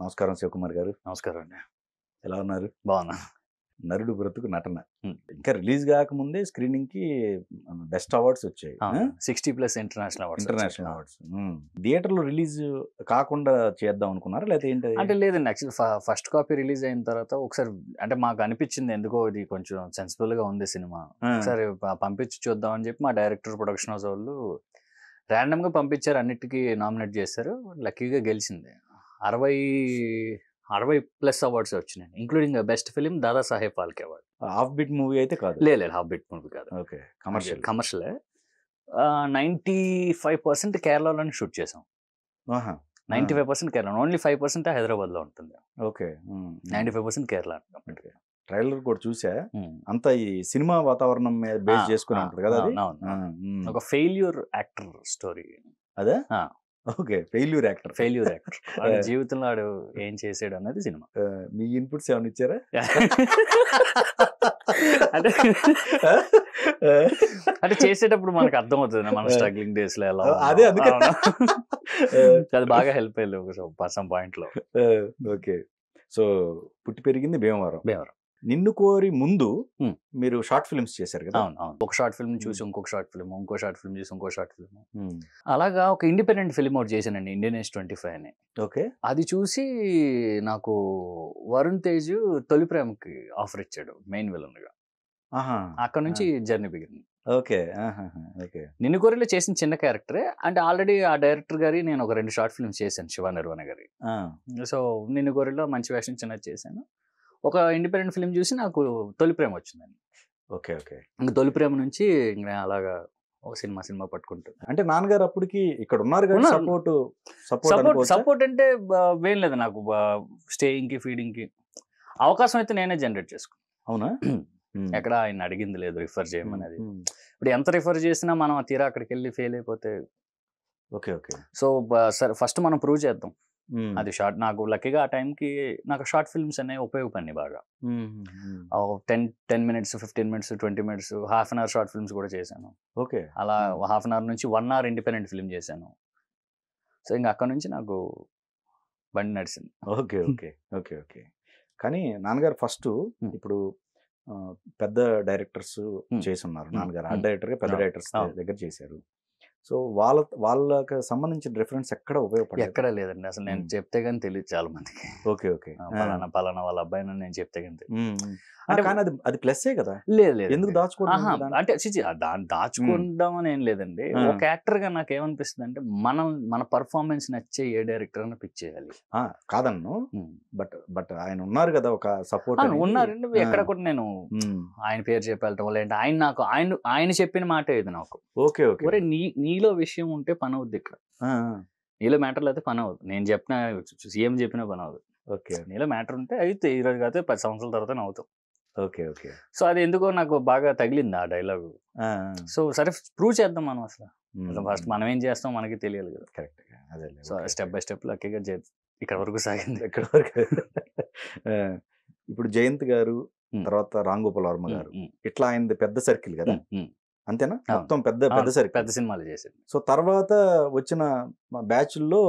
నమస్కారం శివకుమార్ గారు. నమస్కారం అండి. ఎలా ఉన్నారు? బాగున్నా. నరుడు బ్రతుకు నటన హ్మ్. ఇంకా రిలీజ్ కాకముందే స్క్రీనింగ్‌కి బెస్ట్ అవార్డ్స్ వచ్చాయి. 60+ ఇంటర్నేషనల్ అవార్డ్స్. International awards. థియేటర్‌లో రిలీజ్ కాకుండా చేద్దాం అనుకున్నారా? లేకపోతే ఏంటి? అంటే లేదండి, యాక్చువల్లీ ఫస్ట్ కాపీ రిలీజ్ అయిన తర్వాత ఒకసారి అంటే మాకు అనిపించింది ఎందుకో ఇది కొంచెం సెన్సిబుల్గా ఉంది సినిమా, ఒకసారి పంపించి చూద్దాం అని చెప్పి మా డైరెక్టర్, ప్రొడక్షన్ హౌస్ వాళ్ళు ర్యాండమ్గా పంపించారు, అన్నిటికీ నామినేట్ చేశారు. లక్కీగా గెలిచింది. 60+ అవార్డ్స్ వచ్చినాయి, including best film Dada Saheb Phalke award. Half bit movie అయితే కాదు. లేదు, హాఫ్ బిట్ మూవీ కాదు. Okay, commercial. కమర్షియలే. 95% కేరళలోనే షూట్ చేసాం. 95% కేరళ, ఓన్లీ 5% హైదరాబాద్లో ఉంటుంది. ఓకే. 95% కేరళ. ట్రైలర్ కూడా చూసా. అంతా ఈ సినిమా వాతావరణం మీద బేస్ చేసుకుని ఉంటుంది కదా అది. ఒక ఫెయిల్యూర్ యాక్టర్ స్టోరీ అదే. Okay, failure actor. జీవితంలో ఆడు ఏం చేసాడు అన్నది సినిమా. మీ ఇన్పుట్స్ ఏమైనా ఇచ్చారా? అంటే చేసేటప్పుడు మనకు అర్థం అవుతుంది మన స్ట్రగ్లింగ్ డేస్ లో ఎలా. అదే అది బాగా హెల్ప్ అయ్యింది సమ్ పాయింట్ లో. ఓకే, సో పుట్టి పెరిగింది భీమవరం. నిన్ను కోరి ముందు మీరు షార్ట్ ఫిల్మ్స్ చేశారు కదా? అవును. ఒక షార్ట్ ఫిల్మ్ చూసి ఇంకొక షార్ట్ ఫిల్మ్, ఇంకో షార్ట్ ఫిల్మ్ చూసి ఇంకో షార్ట్ ఫిల్మ్, అలాగా ఒక ఇండిపెండెంట్ ఫిల్మ్ ఒకటి చేశానండి, ఇండియన్ ఏజ్ 25 అని. ఓకే. అది చూసి నాకు వరుణ్ తేజ్ తొలి ప్రేమకి ఆఫర్ ఇచ్చాడు మెయిన్ విలన్ గా. అక్కడ నుంచి జర్నీ బిగిన్. ఓకే. నిన్ను కోరిలో చేసిన చిన్న క్యారెక్టరే, అంటే ఆల్రెడీ ఆ డైరెక్టర్ గారి నేను ఒక 2 షార్ట్ ఫిల్మ్స్ చేశాను, శివ నిర్వణ గారి. సో నిన్ను కోరిలో మంచి వేషం చిన్నది చేశాను. ఒక ఇండిపెండెంట్ ఫిల్మ్ చూసి నాకు తొలి ప్రేమ వచ్చిందండి. ఓకే. ఇంకా తొలి ప్రేమ నుంచి ఇంకా అలాగా ఒక సినిమా పట్టుకుంటుంది. అంటే నాన్నగారు అప్పటికి ఇక్కడ ఉన్నారు కదా, సపోర్ట్ అంటే ఏం లేదు నాకు, స్టేయింగ్ కి ఫీడింగ్ కి అవకాశం అయితే నేనే జనరేట్ చేసుకున్నాను. అవునా? ఎక్కడ ఆయన అడిగింది లేదు రిఫర్ చేయమనేది. ఇప్పుడు ఎంత రిఫర్ చేసినా మనం తీరా అక్కడికి వెళ్ళి ఫెయిల్ అయిపోతే. ఓకే. సో సరే, ఫస్ట్ మనం ప్రూవ్ చేద్దాం. అది షార్ట్, నాకు లక్కీగా ఆ టైంకి నాకు షార్ట్ ఫిల్మ్స్ అనేవి ఉపయోగపడినాయి బాగా. 10 minutes, 15 minutes, 20 minutes, half an hour short films కూడా చేశాను. ఓకే. అలా హాఫ్ అన్ అవర్ నుంచి 1 hour ఇండిపెండెంట్ ఫిల్మ్ చేశాను. సో ఇంకా అక్కడ నుంచి నాకు బండి నడిచింది. ఓకే. కానీ నాన్నగారు ఫస్ట్ ఇప్పుడు పెద్ద డైరెక్టర్స్ చేసి ఉన్నారు. నాన్నగారు ఆర్ట్ డైరెక్టర్గా పెద్ద డైరెక్టర్స్ దగ్గర చేశారు. సో వాళ్ళకి సంబంధించిన రిఫరెన్స్ ఎక్కడ ఉపయోగపడలేదు? ఎక్కడ లేదండి అసలు. నేను చెప్తే గానీ తెలియదు చాలా మందికి. ఓకే. పలానా వాళ్ళ అబ్బాయి నేను చెప్తే గానీ తెలియదు. కానీ అది ప్లస్సే కదా. లేదు, ఎందుకు దాచుకోవడం? అంటే దాన్ని దాచుకుందాం అని ఏం లేదండి. ఒక యాక్టర్ గా నాకు ఏమనిపిస్తుంది అంటే మన పర్ఫార్మెన్స్ నచ్చే ఏ డైరెక్టర్ అని పిక్ చేయాలి. కాదన్ను, బట్ ఆయన ఉన్నారు కదా ఒక సపోర్ట్. ఉన్నారండి. ఎక్కడ కూడా నేను ఆయన పేరు చెప్పాలటం లేదంటే ఆయన చెప్పిన మాట ఇది నాకు. ఓకే. ఒరే నీలో విషయం ఉంటే పని అవుద్ది ఇక్కడ. నీలో మ్యాటర్ అయితే పని అవ్వదు. నేను చెప్పిన సీఎం చెప్పినా పని అవ్వదు. ఓకే. నీలో మ్యాటర్ ఉంటే అయితే ఈ రోజు కాదు 10 సంవత్సరాల తర్వాత అవుతాం. ఓకే. సో అది ఎందుకో నాకు బాగా తగిలింది ఆ డైలాగ్. సో సరే ప్రూవ్ చేద్దాం మనం. అసలు ఫస్ట్ మనం ఏం చేస్తాం మనకి తెలియాలి కదా. Correct. So step by step లక్కీగా ఇక్కడ వరకు సాగింది. ఇప్పుడు జయంత్ గారు, తర్వాత రామ్ గోపాల్ వర్మ గారు, ఇట్లా ఆయనది పెద్ద సర్కిల్ కదా, అంతేనా? మొత్తం పెద్ద సర్కిల్, పెద్ద సినిమాలు చేసింది. సో తర్వాత వచ్చిన బ్యాచ్ల్లో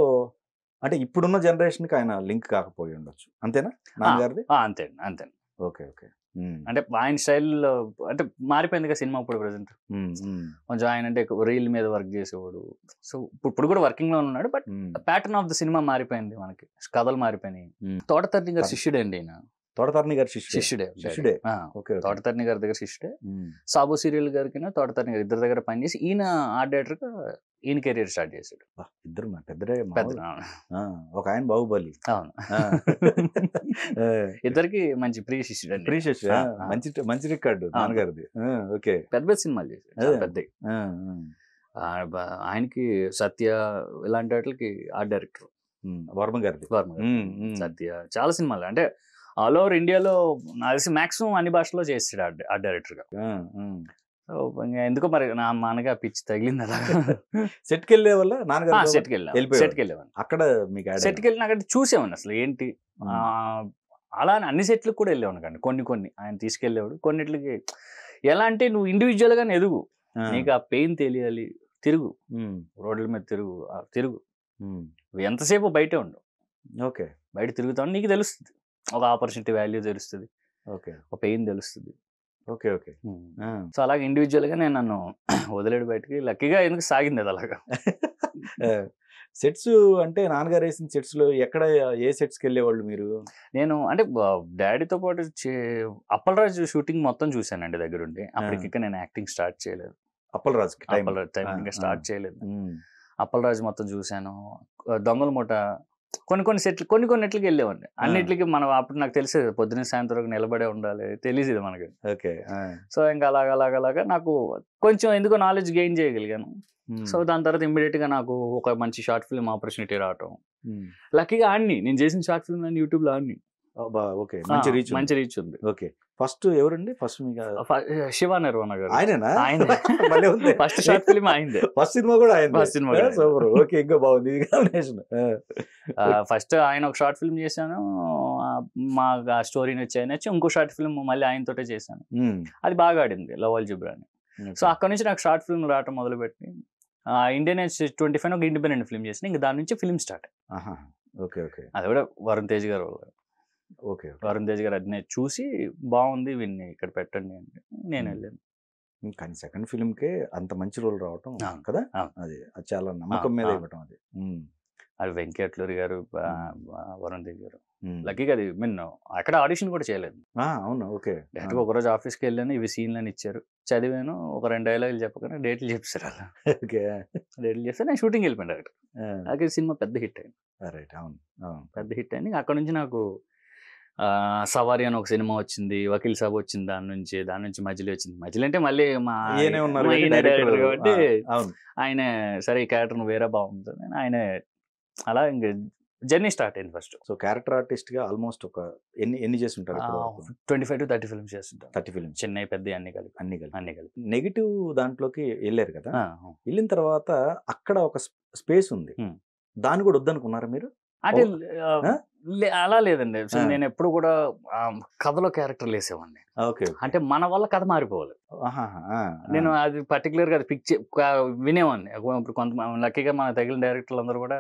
అంటే ఇప్పుడున్న జనరేషన్ కి ఆయన లింక్ కాకపోయి ఉండొచ్చు, అంతేనా నాన్నగారిది? అంతే. ఓకే. అంటే ఆయన స్టైల్ అంటే మారిపోయింది కదా సినిమా ఇప్పుడు ప్రెసెంట్. కొంచెం ఆయన అంటే రీల్ మీద వర్క్ చేసేవాడు. సో ఇప్పుడు కూడా వర్కింగ్ లో ఉన్నాడు, but pattern of the cinema మారిపోయింది, మనకి కథలు మారిపోయినాయి. తోటతరణి గారి శిష్యుడే అండి ఈయన. తోటతరణి గారి శిష్యుడే. తోటతరణి గారి దగ్గర శిష్యుడే. సాబు సీరియల్ గారికి తోటతరణి గారి ఇద్దరి దగ్గర పనిచేసి ఈయన ఆర్ట్ డైరెక్టర్ గా ఈయన కెరీర్ స్టార్ట్ చేశాడు. ఇద్దరు పెద్ద. ఒక ఆయన బాహుబలి. అవును. ఇద్దరికి మంచి ప్రియ శిష్యుడు అండి. మంచి రికార్డు నాన్నగారిది. ఓకే. పెద్ద సినిమాలు చేశాడు, పెద్ద. ఆయనకి సత్య ఇలాంటి వాటికి ఆర్ట్ డైరెక్టర్ వర్మ గారిది. సత్య చాలా సినిమాలు అంటే ఆల్ ఓవర్ ఇండియాలో నాకు తెలిసి మాక్సిమం అన్ని భాషలో చేసాడు ఆర్ట్ డైరెక్టర్ గా. ఎందుకో మరి మనగా పిచ్చి తగిలింది అలా. సెట్కి వెళ్ళే వల్ల నాన్నగారు సెట్కి వెళ్ళేవాడిని. అక్కడ మీకు సెట్కి వెళ్ళిన అక్కడ చూసేవాడిని అసలు ఏంటి. అలా అన్ని సెట్లకు కూడా వెళ్ళేవాడిని కానీ కొన్ని ఆయన తీసుకెళ్ళేవాడు. కొన్నిటికి ఎలా అంటే నువ్వు ఇండివిజువల్ గానే ఎదుగు, నీకు ఆ పెయిన్ తెలియాలి, తిరుగు, రోడ్ల మీద తిరుగు. ఎంతసేపు బయటే ఉండు, ఓకే బయట తిరుగుతావు నీకు తెలుస్తుంది, ఒక ఆపర్చునిటీ వాల్యూ తెలుస్తుంది, ఓకే ఒక పెయిన్ తెలుస్తుంది. ఓకే ఓకే సో అలాగే ఇండివిజువల్గా నేను నన్ను వదిలేడు బయటకి, లక్కీగా ఎందుకు సాగింది అది అలాగా. సెట్స్ అంటే నాన్నగారు వేసిన సెట్స్ లో ఎక్కడ ఏ సెట్స్ కి వెళ్ళేవాళ్ళు మీరు? నేను అంటే డాడీతో పాటు అప్పలరాజు షూటింగ్ మొత్తం చూశానండి దగ్గరుండి. అప్పటికి నేను యాక్టింగ్ స్టార్ట్ చేయలేదు, అప్పలరాజు టైం ఇంకా స్టార్ట్ చేయలేదు. అప్పలరాజు మొత్తం చూశాను. దొంగల మూట కొన్ని సెట్లు కొన్నిట్లకి వెళ్ళేవాడిని. అన్నిటికి మనం అప్పుడు నాకు తెలిసేది పొద్దున్న సాయంత్రం వరకు నిలబడే ఉండాలి, తెలిసేది మనకి. ఓకే సో ఇంకా అలాగా నాకు కొంచెం ఎందుకో నాలెడ్జ్ గెయిన్ చేయగలిగాను. సో దాని తర్వాత ఇమ్మీడియట్ గా నాకు ఒక మంచి షార్ట్ ఫిల్మ్ ఆపర్చునిటీ రావటం, లక్కీగా ఆడిని నేను చేసిన షార్ట్ ఫిల్మ్ అన్ని యూట్యూబ్ లో ఆడిని. ఓకే మంచి రీచ్ ఉంది. ఓకే ఫస్ట్ ఎవరండి? ఫస్ట్ శివ నిర్వాణ గారు. ఆయననా? ఆయన ఫస్ట్ షార్ట్ ఫిల్మ్ అయింది. ఫస్ట్ సినిమా కూడా ఆయన. ఫస్ట్ సినిమా ఓకే ఇంకా బాగుంది. ఫస్ట్ ఆయన ఒక షార్ట్ ఫిల్మ్ చేశాను, మా స్టోరీ నచ్చి ఇంకో షార్ట్ ఫిల్మ్ మళ్ళీ ఆయనతోటే చేశాను. అది బాగా ఆడింది, లవ్ అల్జిబ్రా అని. సో అక్కడ నుంచి నాకు షార్ట్ ఫిల్మ్ రావటం మొదలుపెట్టి ఇండియన్ 25 ఒక ఇండిపెండెంట్ ఫిల్మ్ చేసిన, ఇంకా దాని నుంచి ఫిల్మ్ స్టార్ట్. ఓకే ఓకే అది కూడా వరుణ్ తేజ్ గారు. ఓకే వరుణ్ తేజ్ గారు అది చూసి బాగుంది వీడిని ఇక్కడ పెట్టండి అంటే నేను వెళ్ళాను. కానీ సెకండ్ ఫిల్మ్ కే అంత మంచి రోల్ రావటం కదా, అది చాలా నమ్మకం మీద ఇవ్వటం. అది వెంకటలూరి గారు, వరుణ్ తేజ్ గారు. లక్కీగా అది అక్కడ ఆడిషన్ కూడా చేయలేదు. అవును ఓకే. డైరెక్ట్గా ఒకరోజు ఆఫీస్కి వెళ్ళాను, ఇవి సీన్లు అని ఇచ్చారు, చదివాను, ఒక 2 డైలాగులు చెప్పగానే డేట్లు చెప్పారు. అలా డేట్లు చెప్తే నేను షూటింగ్ వెళ్ళిపోయాను డైరెక్ట్. అలాగే సినిమా పెద్ద హిట్ అయింది. పెద్ద హిట్ అయింది. అక్కడ నుంచి నాకు సవారి అని ఒక సినిమా వచ్చింది, వకీల్ సాబ్ వచ్చింది, దాని నుంచి మజిలీ వచ్చింది. మజిలీ అంటే మళ్ళీ మా డైరెక్టర్ కాబట్టి ఆయన సరే ఈ క్యారెక్టర్ వేరే బాగుంటుంది ఆయన, అలా ఇంకా జర్నీ స్టార్ట్ అయింది. ఫస్ట్ సో క్యారెక్టర్ ఆర్టిస్ట్ గా ఆల్మోస్ట్ ఒక ఎన్ని చేసి ఉంటారు? 25 to 30 ఫిల్మ్స్ చేస్తుంటారు. 30 ఫిల్మ్స్, చెన్నై పెద్ద అన్ని కలిపి. నెగిటివ్ దాంట్లోకి వెళ్ళారు కదా, వెళ్ళిన తర్వాత అక్కడ ఒక స్పేస్ ఉంది, దాన్ని కూడా వద్దనుకున్నారా మీరు? అంటే అలా లేదండి, నేను ఎప్పుడు కూడా కథలో క్యారెక్టర్లు వేసేవాడిని. అంటే మన వల్ల కథ మారిపోవాలి. నేను అది పర్టికులర్ గా పిక్ వినేవాడిని. ఇప్పుడు కొంతమంది లక్కీగా మన తగిలిన డైరెక్టర్లు అందరూ కూడా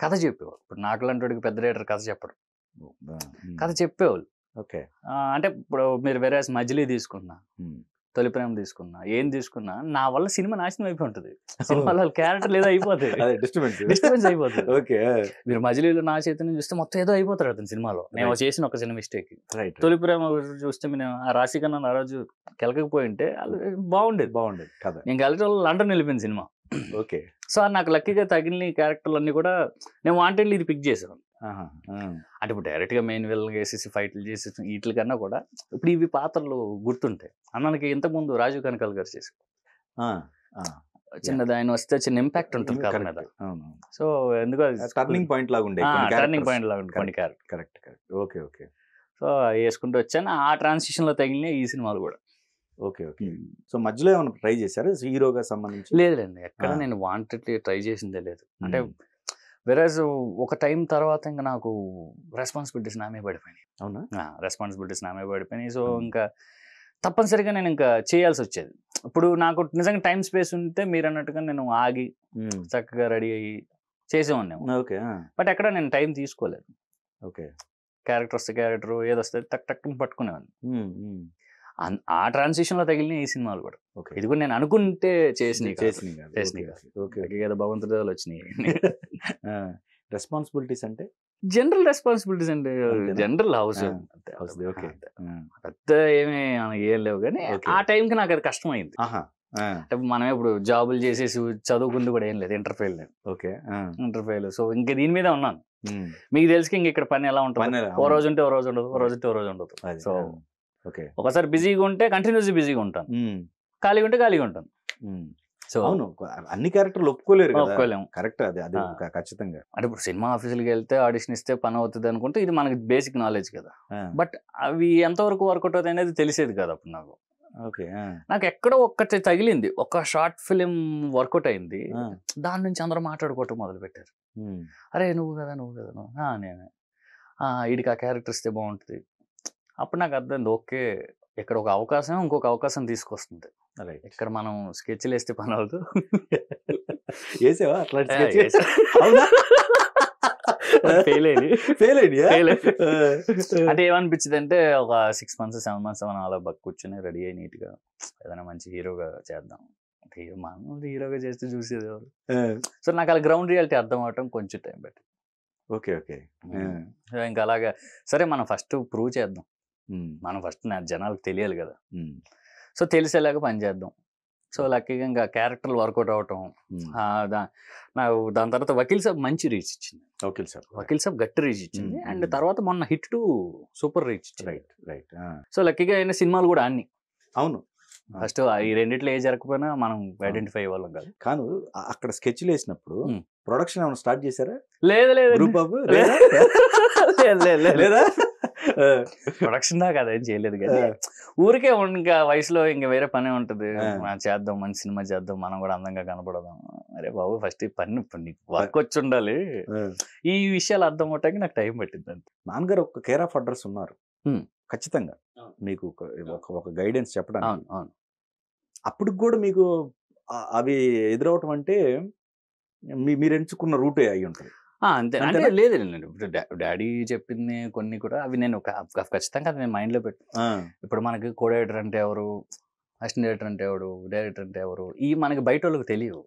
కథ చెప్పేవాళ్ళు. ఇప్పుడు నాకు లాంటి పెద్ద డైరెక్టర్ కథ చెప్పడం, కథ చెప్పేవాళ్ళు. అంటే ఇప్పుడు మీరు వేరే మజిలీ తీసుకున్నా, తొలి ప్రేమ తీసుకున్నా, ఏం తీసుకున్నా నా వల్ల సినిమా నాశనం అయిపోయి ఉంటుంది. సినిమాలో క్యారెక్టర్ ఏదో అయిపోతుంది, డిస్టర్బెన్స్ అయిపోతుంది. మీరు మజిలీలో నా చైతన్యం చూస్తే మొత్తం ఏదో అయిపోతారు అతను సినిమాలో. నేను చేసిన ఒక చిన్న మిస్టేక్. తొలి ప్రేమ చూస్తే నేను ఆ రాశి కన్నా ఆ రోజు కెలకపోయి ఉంటే బాగుండేది కదా. నేను కలిసి లండన్ వెళ్ళిపోయింది సినిమా. సో నాకు లక్కీగా తగిలిన క్యారెక్టర్లు అన్ని కూడా నేను వాంటెడ్లీ ఇది పిక్ చేశాను. అంటే ఇప్పుడు డైరెక్ట్ గా మెయిన్ విలన్ వేసేసి ఫైట్లు చేసేసి వీటి కన్నా కూడా ఇప్పుడు ఇవి పాత్రలు గుర్తుంటాయి. అన్నకి ఇంతకుముందు రాజీవ్ కనకాల్ గారు చేసి చిన్నది ఆయన వస్తే చిన్న ఇంపాక్ట్ ఉంటుంది కథ మీద. సో ఎందుకు టర్నింగ్ పాయింట్ లాగా ఉండే కొన్ని క్యారెక్టర్. సో వేసుకుంటూ వచ్చాను. ఆ ట్రాన్సిషన్ లో తగిలిన ఈ సినిమాలు కూడా. సో మధ్యలో ఏమైనా ట్రై చేశారు హీరోగా సంబంధించి? లేదండి, ఎక్కడ నేను వాంటెడ్లీ ట్రై చేసిందే లేదు. అంటే వెరాజ్ ఒక టైం తర్వాత ఇంకా నాకు రెస్పాన్సిబిలిటీస్ నామే పడిపోయినాయి. రెస్పాన్సిబిలిటీస్ నామే పడిపోయినాయి. సో ఇంకా తప్పనిసరిగా నేను ఇంకా చేయాల్సి వచ్చేది. ఇప్పుడు నాకు నిజంగా టైం స్పేస్ ఉంటే మీరు అన్నట్టుగా నేను ఆగి చక్కగా రెడీ అయ్యి చేసేవాడిని. బట్ ఎక్కడ నేను టైం తీసుకోలేదు. క్యారెక్టర్ వస్తే క్యారెక్టర్ ఏదొస్తే టక్ పట్టుకునేవాడిని. ఆ ట్రాన్సిషన్ లో తగిలిన ఈ సినిమాలు కూడా. ఇది కూడా నేను అనుకుంటే చేసినాయి ఏదో భగవంతుడి వచ్చినాయి. రెస్పాన్సిబిలిటీస్ అంటే జనరల్ రెస్పాన్సిబిలిటీస్ అంటే జనరల్ హౌస్ పెద్ద ఏం లేవు, కానీ ఆ టైంకి నాకు అది కష్టమైంది. అంటే మనం ఇప్పుడు జాబులు చేసేసి చదువుకుంది కూడా ఏం లేదు, ఇంటర్ఫెయిల్ లేదు. ఇంటర్ఫెయిల్. సో ఇంకా దీని మీద ఉన్నాను. మీకు తెలిసి ఇంక ఇక్కడ పని ఎలా ఉంటుంది, ఓ రోజు ఉంటే ఓ రోజు ఉండదు, ఓ రోజు ఉంటే ఓ రోజు ఉండదు. సో ఒకసారి బిజీగా ఉంటే కంటిన్యూస్ బిజీగా ఉంటాను, ఖాళీగా ఉంటే ఖాళీగా ఉంటాను. సో అవును, అన్ని క్యారెక్టర్లు ఒప్పుకోలేము. కరెక్ట్, అది ఖచ్చితంగా. అంటే ఇప్పుడు సినిమా ఆఫీసులకి వెళ్తే ఆడిషన్ ఇస్తే పని అవుతుంది అనుకుంటే ఇది మనకి బేసిక్ నాలెడ్జ్ కదా. బట్ అవి ఎంతవరకు వర్కౌట్ అవుతాయి అనేది తెలిసేది కదా అప్పుడు నాకు. నాకు ఎక్కడో ఒక్కటి తగిలింది, ఒక షార్ట్ ఫిలిం వర్కౌట్ అయింది. దాని నుంచి అందరూ మాట్లాడుకోవటం మొదలు పెట్టారు. అరే నువ్వు కదా నేనే, వీడికి ఆ క్యారెక్టర్ ఇస్తే బాగుంటుంది. అప్పుడు నాకు అర్థమైంది, ఓకే ఇక్కడ ఒక అవకాశం ఇంకొక అవకాశం తీసుకొస్తుంది. ఇక్కడ మనం స్కెచ్లు వేస్తే పని అవుతూ వేసావా అట్లా? ఫెయిల్ అయ్యి ఫెయిల్ అయ్యా అంటే ఏమనిపించింది అంటే ఒక 6 months 7 months మనం అలా కూర్చొని రెడీ అయ్యి నీట్ గా ఏదైనా మంచి హీరోగా చేద్దాం. హీరో మామూలు హీరోగా చేస్తే చూసేది ఎవరు. సో నాకు అలా గ్రౌండ్ రియాలిటీ అర్థం అవటం కొంచెం టైం పట్టింది. ఓకే ఓకే ఇంకా అలాగా సరే మనం ఫస్ట్ ప్రూవ్ చేద్దాం, మనం ఫస్ట్ జనాలకు తెలియాలి కదా, సో తెలిసేలాగా పని చేద్దాం. సో లక్కీగా ఇంకా క్యారెక్టర్లు వర్కౌట్ అవటం, నాకు దాని తర్వాత వకీల్ సాబ్ మంచి రీచ్ ఇచ్చింది. వకీల్ సాబ్ గట్టి రీచ్ ఇచ్చింది. అండ్ తర్వాత మొన్న హిట్ 2 సూపర్ రీచ్ ఇచ్చింది. Right right. సో లక్కీగా అయిన సినిమాలు కూడా అన్ని. అవును, ఫస్ట్ ఈ రెండిట్లో ఏ జరగకపోయినా మనం ఐడెంటిఫై అవ్వాలం కాదు. కాను అక్కడ స్కెచ్లు వేసినప్పుడు ప్రొడక్షన్ ఏమైనా స్టార్ట్ చేశారా? లేదు లేదు గ్రూప్ ఆఫ్ లేదా ప్రొడక్షన్ దాకా అదేం చేయలేదు కానీ ఊరికే ఇంకా వయసులో ఇంకా వేరే పనే ఉంటది, చేద్దాం మంచి సినిమా చేద్దాం, మనం కూడా అందంగా కనపడదాం. అరే బాబు ఫస్ట్ ఈ పని నీకు వర్క్ వచ్చి ఉండాలి, ఈ విషయాలు అర్థం అవటానికి నాకు టైం పట్టింది అంతే. నాన్నగారు ఒక కేర్ ఆఫ్ అడ్రస్ ఉన్నారు ఖచ్చితంగా మీకు ఒక గైడెన్స్ చెప్పడానికి. అప్పుడు కూడా మీకు అవి ఎదురవటం అంటే మీరు ఎంచుకున్న రూటే అయి ఉంటుంది అంతే. అంటే లేదు ఇప్పుడు డాడీ చెప్పింది కొన్ని కూడా అవి నేను ఖచ్చితంగా అది నేను మైండ్లో పెట్టు. ఇప్పుడు మనకి కో డైరెక్టర్ అంటే ఎవరు, అసిస్టెంట్ డైరెక్టర్ అంటే ఎవరు, డైరెక్టర్ అంటే ఎవరు, ఈ మనకి బయట వాళ్ళకి తెలియవు.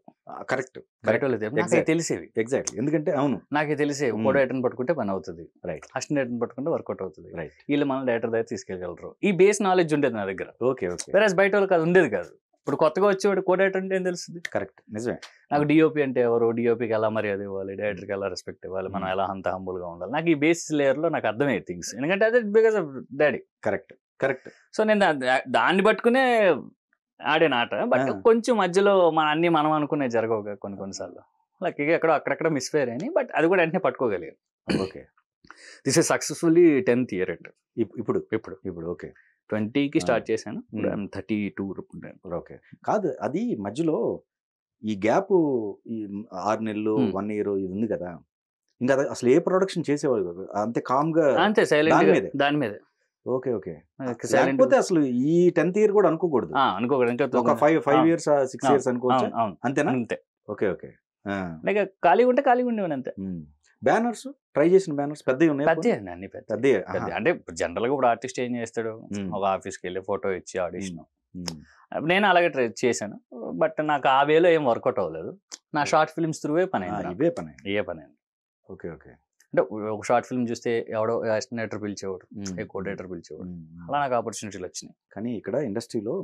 కరెక్ట్, బయట వాళ్ళకి తెలియదు, తెలిసేవి. ఎగ్జాక్ట్లీ, ఎందుకంటే అవును నాకే తెలిసేవి. కో డైరెక్టర్ని పట్టుకుంటే పని అవుతుంది, రైట్. అసిస్టెంట్ డైరెక్టర్ని పట్టుకుంటే వర్కౌట్ అవుతుంది, రైట్. వీళ్ళు మన డైరెక్టర్ దగ్గర తీసుకెళ్ళగలరు. ఈ బేస్ నాలెడ్జ్ ఉండేది నా దగ్గర. Okay okay. వేరే బయట వాళ్ళకి అది ఉండేది కాదు. ఇప్పుడు కొత్తగా వచ్చేవాడు కో డైరెక్టర్ అంటే ఏం తెలుస్తుంది? కరెక్ట్, నిజమే. నాకు డిఓపి అంటే ఎవరు, డిఓపికి ఎలా మర్యాద ఇవ్వాలి, డైరెక్టర్కి ఎలా రెస్పెక్ట్ ఇవ్వాలి, మనం ఎలా అంత హంబుల్గా ఉండాలి, నాకు ఈ బేసిస్ లేయర్లో నాకు అర్థమయ్యే థింగ్స్. ఎందుకంటే అదే because of daddy. Correct correct. So నేను దాన్ని పట్టుకునే ఆడిన ఆట. బట్ కొంచెం మధ్యలో అన్ని మనం అనుకునే జరగవు కొన్నిసార్లు. లక్కీగా అక్కడక్కడ మిస్ఫేర్ అని, బట్ అది కూడా వెంటనే పట్టుకోగలిగాను. Okay, this is successfully 10th year అండి. ఇప్పుడు ఓకే. 20కి స్టార్ట్ చేశాను, 32. ఓకే. కాదు, అది మధ్యలో ఈ గ్యాప్, ఈ 6 నెలలు 1 year ఇది ఉంది కదా, ఇంకా అసలు ఏ ప్రొడక్షన్ చేసేవాళ్ళు కదా, అంతే కామ్ గా, అంతే సైలెంట్ దాని మీద. Okay okay. లేకపోతే అసలు ఈ 10th year కూడా అనుకోకూడదు, ఒక 5 years 6 years అనుకోవచ్చు, అంతేనా? అంతే. Okay okay. ఖాళీగా ఉంటే ఖాళీగా ఉండేవాడు అంతే. బ్యానర్స్ ట్రై చేసిన బ్యానర్స్ పెద్దవి ఉన్నాయి? అన్ని పెద్ద. అంటే జనరల్ గా ఇప్పుడు ఆర్టిస్ట్ ఏం చేస్తాడు, ఒక ఆఫీస్కి వెళ్ళి ఫోటో ఇచ్చి ఆడిషన్. నేను అలాగే ట్రై చేశాను, బట్ నాకు ఆ వేలో ఏం వర్కౌట్ అవ్వలేదు. నా షార్ట్ ఫిల్మ్స్ త్రూవే పని అయింది. Okay okay. అంటే ఒక షార్ట్ ఫిల్మ్ చూస్తే ఎవడో అసిస్టెంట్ డైరెక్టర్ పిలిచేవాడు, కో డైరెక్టర్ పిలిచేవాడు, అలా నాకు ఆపర్చునిటీలు వచ్చినాయి. కానీ ఇక్కడ ఇండస్ట్రీలో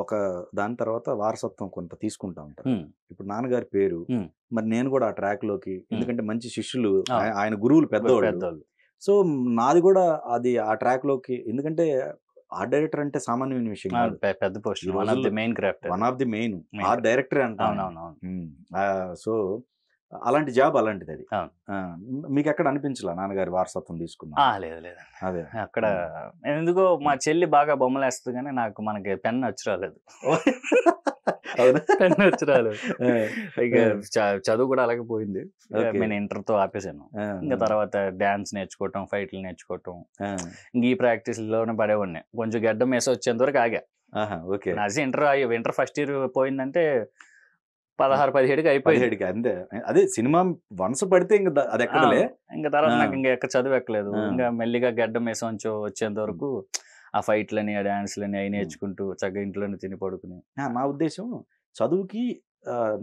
ఒక దాని తర్వాత వారసత్వం కొంత తీసుకుంటా ఉంటారు. ఇప్పుడు నాన్నగారి పేరు, మరి నేను కూడా ఆ ట్రాక్ లోకి, ఎందుకంటే మంచి శిష్యులు, ఆయన గురువులు పెద్దవాళ్ళు. సో నాది కూడా అది ఆ ట్రాక్ లోకి, ఎందుకంటే ఆర్ట్ డైరెక్టర్ అంటే సామాన్యమైన విషయం కాదు, పెద్ద post, one of the main art director అంటాను. సో అలాంటి జాబ్ అలాంటిది. అది మీకు ఎక్కడ అనిపించలా నాన్నగారి వారసత్వం తీసుకున్నా? లేదు. అదే అక్కడ ఎందుకో మా చెల్లి బాగా బొమ్మలు వేస్తుంది, కానీ మనకి పెన్ వచ్చి రాలేదు. పెన్ వచ్చి రాలేదు. ఇక చదువు కూడా అలాగే పోయింది. నేను ఇంటర్తో ఆపేసాను. ఇంకా తర్వాత డాన్స్ నేర్చుకోవటం, ఫైట్లు నేర్చుకోవటం, ఇంక ఈ ప్రాక్టీస్ లోనే పడేవాడిని. కొంచెం గడ్డం వేసి వచ్చేంత వరకు ఆగా. ఇంటర్ ఫస్ట్ ఇయర్ పోయిందంటే 16-17కి అయిపోయింది. అంతే. అదే సినిమా వన్స్ పడితే ఇంకా అది ఎక్కడలే. ఇంకా తర్వాత నాకు ఇంకా ఎక్కడ చదువు ఎక్కలేదు. ఇంకా మెల్లిగా గడ్డం వేసం వచ్చేంత వరకు ఆ ఫైట్లని, ఆ డాన్స్లని అవి నేర్చుకుంటూ చక్కగా ఇంట్లోనే తిని పడుకుని. నా ఉద్దేశం చదువుకి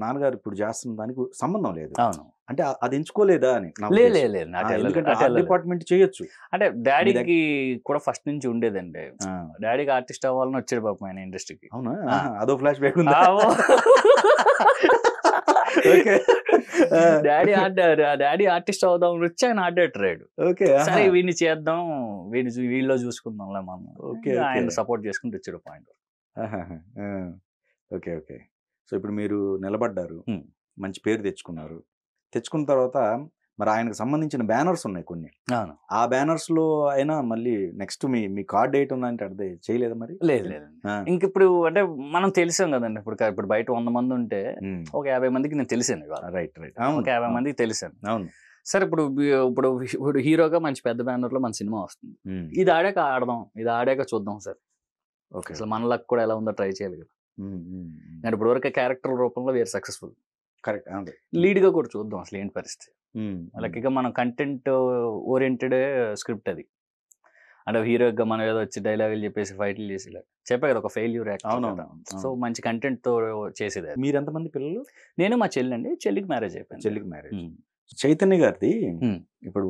నాన్నగారు ఇప్పుడు చేస్తున్న దానికి సంబంధం లేదు. అవును, అంటే అది ఎంచుకోలేదా అని. డిపార్ట్మెంట్ చేయొచ్చు అంటే డాడీకి కూడా ఫస్ట్ నుంచి ఉండేదండి. డాడీకి ఆర్టిస్ట్ అవ్వాలని వచ్చాడు పాపం ఆయన ఇండస్ట్రీకి. అవునా? అదో ఫ్లాష్ బ్యాక్ ఉందా? డాడీ ఆర్టిస్ట్ అవుదాం వచ్చి ఆయన ఆర్ట్ డైరెక్టర్ అయ్యాడు. సరే వీడిని చేద్దాం, వీళ్ళలో చూసుకుందాంలే మనం, ఆయన సపోర్ట్ చేసుకుంటూ వచ్చాడు పాయింట్. Okay okay. సో ఇప్పుడు మీరు నిలబడ్డారు, మంచి పేరు తెచ్చుకున్న తర్వాత మరి ఆయనకు సంబంధించిన బ్యానర్స్ ఉన్నాయి కొన్ని. ఆ బ్యానర్స్ లో అయినా మళ్ళీ నెక్స్ట్ మీ కార్డ్ డేట్ ఉందంటే అదే చేయలేదా మరి? లేదు. ఇంక ఇప్పుడు అంటే మనం తెలిసాం కదండి. ఇప్పుడు బయట 100 మంది ఉంటే ఒక 50 మందికి నేను తెలిసాను. రైట్. ఒక 50 మందికి తెలిసాను. అవును. సరే ఇప్పుడు హీరోగా మంచి పెద్ద బ్యానర్ లో మన సినిమా వస్తుంది. ఇది ఆడాక ఆడదాం, ఇది ఆడాక చూద్దాం సార్. అసలు మన లక్ కూడా ఎలా ఉందో ట్రై చేయాలి కదా. నేను ఇప్పుడు వరకు క్యారెక్టర్ రూపంలో వేరే సక్సెస్ఫుల్, కరెక్ట్, లీడ్ గా కూడా చూద్దాం అసలు ఏంటి పరిస్థితి. లక్కీగా మనం కంటెంట్ ఓరియంటెడ్ స్క్రిప్ట్ అది. అంటే హీరోగా మనం ఏదో వచ్చి డైలాగులు చెప్పేసి ఫైట్లు చేసి చెప్పా కదా, ఒక ఫెయిల్యూర్ యాక్టర్. అవునవును. సో మంచి కంటెంట్ తో చేసేది అది. మీరు ఎంతమంది పిల్లలు? నేను మా చెల్లి అండి, చెల్లికి మ్యారేజ్ అయిపోయింది. చెల్లికి మ్యారేజ్. చైతన్య గారిది ఇప్పుడు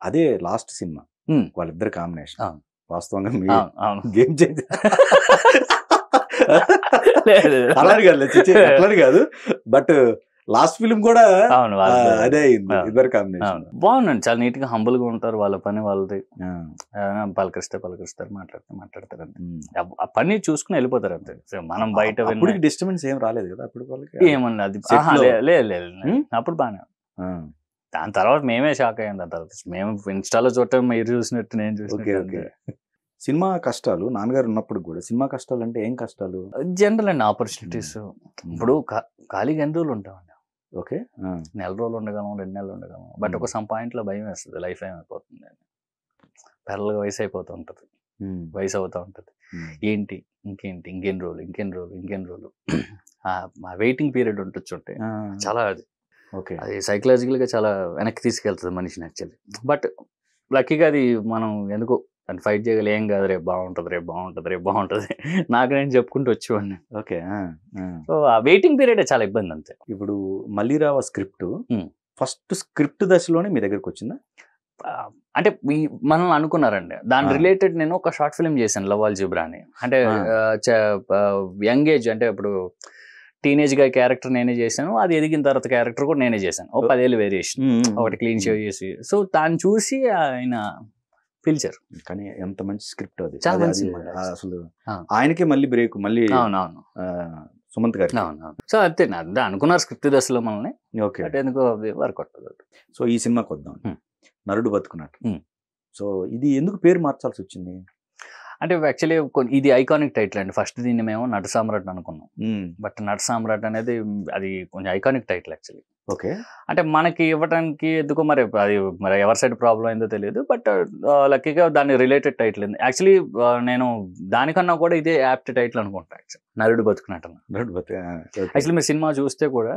అదే లాస్ట్ సినిమా, వాళ్ళిద్దరు కాంబినేషన్ వాస్తవంగా గేమ్ చేంజర్. అట్లాని కాదు, బట్ లాస్ట్ ఫిల్మ్ కూడా అదే అయింది, ఇద్దరు కాంబినేషన్. బాగుందండి, చాలా నీట్ గా హంబుల్ గా ఉంటారు, వాళ్ళ పని వాళ్ళది, పలకరిస్తారు, మాట్లాడతారు అంతే. ఆ పని చూసుకుని వెళ్ళిపోతారు అంతే. మనం బయట డిస్టర్బెన్స్ ఏం రాలేదు కదా అప్పుడు వాళ్ళకి? ఏమన్నా అది లేదు, అప్పుడు బాగా. దాని తర్వాత మేమే షాక్ అయ్యాం. దాని తర్వాత మేము ఇన్స్టాలో చూడటం మీరు చూసినట్టు నేను చూసినట్టు. సినిమా కష్టాలు నాన్నగారు ఉన్నప్పుడు కూడా, సినిమా కష్టాలు అంటే ఏం కష్టాలు? జనరల్ అండి, ఆపర్చునిటీస్. ఇప్పుడు ఖాళీగా ఎన్ని రోజులు ఉంటామండి? ఓకే, నెల రోజులు ఉండగలం, 2 నెలలు ఉండగలం. బట్ ఒక సమ్ పాయింట్ లో భయం వేస్తుంది, లైఫ్ ఏమైపోతుంది అని. పెరలుగా వయసు అయిపోతూ ఉంటది, వయసు అవుతూ ఉంటది. ఏంటి ఇంకెన్ని రోజులు ఆ వెయిటింగ్ పీరియడ్ ఉంటుంటే చాలా అది సైకలాజికల్ గా చాలా వెనక్కి తీసుకెళ్తుంది మనిషిని యాక్చువల్లీ. బట్ లక్కీగా అది మనం ఎందుకో దాన్ని ఫైట్ చేయగలి, ఏం కాదు, రేపు బాగుంటుంది నాకు నేను చెప్పుకుంటూ వచ్చేవాడిని. ఓకే. సో ఆ వెయిటింగ్ పీరియడ్ చాలా ఇబ్బంది అంతే. ఇప్పుడు మల్లీరావ స్క్రిప్ట్ ఫస్ట్ స్క్రిప్ట్ దశలోనే మీ దగ్గరకు వచ్చిందా? అంటే మనం అనుకున్నారండి, దాని రిలేటెడ్ నేను ఒక షార్ట్ ఫిల్మ్ చేశాను, లవాల్ జిబ్రా అని. అంటే యంగ్ ఏజ్, అంటే ఇప్పుడు టీనేజ్ గా క్యారెక్టర్ నేనే చేశాను, అది ఎదిగిన తర్వాత క్యారెక్టర్ కూడా నేనే చేశాను. 10 ఏళ్ళు వేరియేషన్, ఒకటి క్లీన్ షేవ్ చేసి. సో దాన్ని చూసి ఆయన పిలిచారు. కానీ ఎంత మంచి స్క్రిప్ట్ అది, చాలా మంచి అసలు ఆయనకే మళ్ళీ బ్రేక్, మళ్ళీ సుమంత్ గారు. సో అంతే అనుకున్నారు స్క్రిప్ట్ దశలో మనల్ని. ఓకే, ఎందుకో వర్కౌట్. సో ఈ సినిమాకి వద్దాం, నరుడు బతుకున్నట్టు. సో ఇది ఎందుకు పేరు మార్చాల్సి వచ్చింది? అంటే యాక్చువల్లీ ఇది ఐకానిక్ టైటిల్ అండి. ఫస్ట్ దీన్ని మేము నట సామ్రాట్ అనుకున్నాం, బట్ నట సామ్రాట్ అనేది అది కొంచెం ఐకానిక్ టైటిల్ యాక్చువల్లీ. ఓకే, అంటే మనకి ఇవ్వడానికి ఎందుకో మరి అది ఎవరి సైడ్ ప్రాబ్లం అయిందో తెలియదు, బట్ లక్కీగా దాని రిలేటెడ్ టైటిల్ ఉంది. యాక్చువల్లీ నేను దానికన్నా కూడా ఇదే యాప్ట్ టైటిల్ అనుకుంటా, నరుడు బతుకున్నట్టు. యాక్చువల్లీ మీరు సినిమా చూస్తే కూడా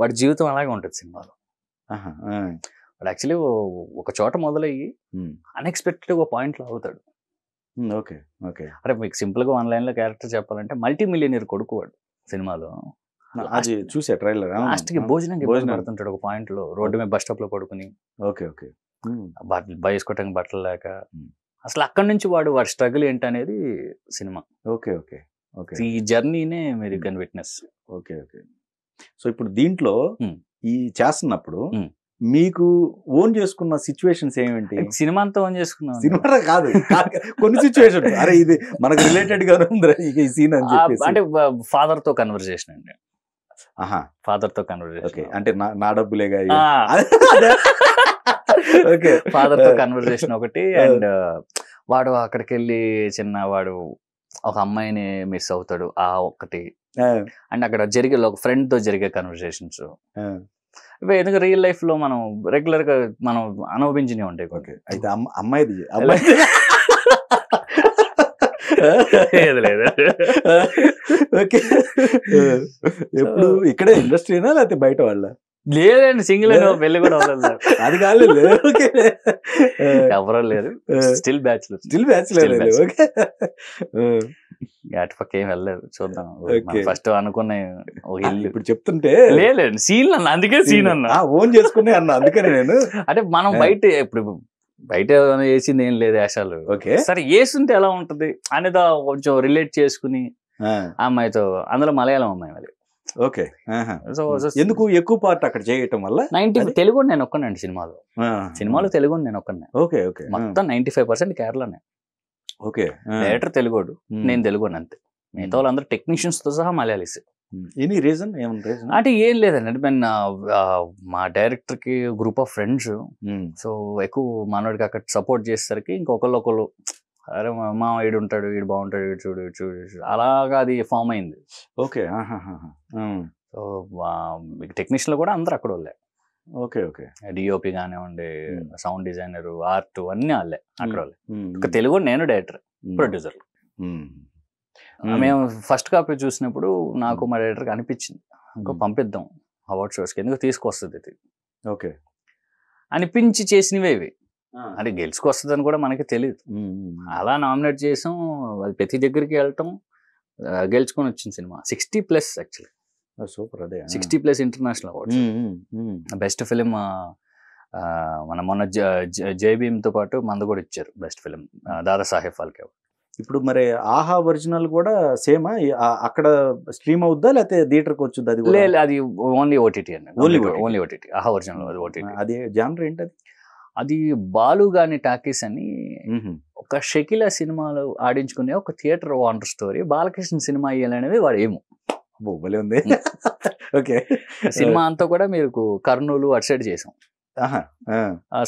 వాడి జీవితం అలాగే ఉంటుంది సినిమాలో. వాడు యాక్చువల్లీ ఒక చోట మొదలయ్యి అన్ఎక్స్పెక్టెడ్ ఒక పాయింట్లో అవుతాడు. Okay, okay. అంటే మీకు సింపుల్ గా 1 లైన్ లో క్యారెక్టర్ చెప్పాలంటే, మల్టీ మిలియనీర్ కొడుకు వాడు సినిమాలో. అది చూసా ట్రైలర్. లాస్ట్ కి భోజనం పడుతుంటాడు ఒక పాయింట్ లో, రోడ్డు మీద బస్ స్టాప్ లో పడుకుని. Okay, okay. వేసుకోవటానికి బట్టలు లేక, అసలు అక్కడి నుంచి వాడు స్ట్రగుల్ ఏంటనేది సినిమా. Okay, okay, okay. ఈ జర్నీనే మీరు can witness. Okay, okay. So ఇప్పుడు దీంట్లో ఈ చేస్తున్నప్పుడు మీకు ఓన్ చేసుకున్న సిచ్యువేషన్స్ ఏమిటి? సినిమా అంతా ఓన్ చేసుకున్నాం. సినిమా కాదు, కొన్ని సిచ్యువేషన్, అరే ఇది మనకు రిలేటెడ్ గా ఉందిరా ఈ సీన్ అని చెప్పేసి. అంటే ఫాదర్ తో కన్వర్సేషన్ అండి. ఫాదర్ తో కన్వర్సేషన్. ఓకే, అంటే నా డబ్బులేగా. ఓకే, ఫాదర్ తో కన్వర్సేషన్ ఒకటి. అండ్ వాడు అక్కడికి వెళ్ళి వాడు ఒక అమ్మాయిని మిస్ అవుతాడు, ఆ ఒక్కటి. అండ్ అక్కడ ఒక ఫ్రెండ్ తో జరిగే కన్వర్సేషన్స్. ఎందుకంటే రియల్ లైఫ్ లో మనం రెగ్యులర్ గా మనం అనుభవించినవి ఉంటాయి. అయితే అమ్మాయిది లేదు. ఓకే, ఎప్పుడు ఇక్కడే ఇండస్ట్రీనా లేకపోతే బయట వాళ్ళ? లేదండి, సింగిల్ పెళ్లి కూడా అవ్వలేదు. అది కాలేదు, ఎవరో లేదు, స్టిల్ బ్యాచులర్. ఓకే, అటు పక్క ఏం వెళ్ళలేదు, చూద్దాం. ఫస్ట్ అనుకున్న ఇప్పుడు చెప్తుంటే లేదండి సీన్ అన్న, అందుకే సీన్ అన్న ఓన్ చేసుకునే అన్న, అందుకని నేను. అంటే మనం బయట బయట వేసింది ఏం లేదు వేషాలు. ఓకే, సరే వేస్తుంటే ఎలా ఉంటది అనేది కొంచెం రిలేట్ చేసుకుని అమ్మాయితో, అందులో మలయాళం అమ్మాయి మరి. ఓకే, ఎందుకు ఎక్కువ పార్ట్ అక్కడ చేయటం వల్ల? తెలుగు నేను ఒక్కనండి సినిమాలో తెలుగు నేను ఒక్కనే. Okay, okay. మొత్తం 95% కేరళనే. ఓకే, డైరెక్టర్ తెలుగోడు, నేను తెలుగుని అంతే. మిగతా వాళ్ళందరూ టెక్నీషియన్స్ తో సహా మలయాళీస్. Any reason? అంటే ఏం లేదండి, అంటే మా డైరెక్టర్ కి గ్రూప్ ఆఫ్ ఫ్రెండ్స్, సో ఎక్కువ మనోడికి అక్కడ సపోర్ట్ చేసేసరికి ఇంకొకళ్ళు అరే మా వీడు ఉంటాడు, వీడు బాగుంటాడు, వీడు చూడు అలాగా అది ఫామ్ అయింది. ఓకే, సో టెక్నీషియన్లు కూడా అందరు అక్కడ వాళ్ళే. Okay, okay. డిఓపి కానివ్వండి, సౌండ్ డిజైనర్, ఆర్ట్ అన్ని వాళ్ళే అక్కడ వాళ్ళే. ఒక తెలుగు నేను డైరెక్టర్, ప్రొడ్యూసర్. మేము ఫస్ట్ కాపీ చూసినప్పుడు నాకు మా డైరెక్టర్కి అనిపించింది, ఇంకో పంపిద్దాం అవార్డ్ షోస్కి, ఎందుకు తీసుకొస్తుంది ఇది. ఓకే. అనిపించి చేసినవే ఇవి. అంటే గెలుచుకొస్తుందని కూడా మనకి తెలియదు. అలా నామినేట్ చేసాం, అది ప్రతి దగ్గరికి వెళ్ళటం, గెలుచుకొని వచ్చిన సినిమా 60+ యాక్చువల్లీ. సూపర్. అదే 60+ ఇంటర్నేషనల్ అవార్డ్స్. బెస్ట్ ఫిలిం మన మొన్న జై భీమ్తో పాటు మందు కూడా ఇచ్చారు best film, Dadasaheb Phalke award. ఇప్పుడు మరి ఆహా ఒరిజినల్ కూడా సేమా అక్కడ స్ట్రీమ్ అవుద్దా లేకపోతే థియేటర్కి వచ్చుద్ది? అది లేదు, అది ఓన్లీ ఓటీటీ అండి. Only OTT. ఆహా ఒరిజినల్ అది ఓటీటీ. అది జానర్ ఏంటది? అది బాలు గాని టాకీస్ అని ఒక షకిల సినిమాలు ఆడించుకునే ఒక థియేటర్ ఓనర్ స్టోరీ. బాలకృష్ణ సినిమా అయ్యాలనేది వాడు ఏమో భలే ఉంది. ఓకే. సినిమా అంతా కూడా మీరు కర్నూలు అటు సైడ్ చేసాం.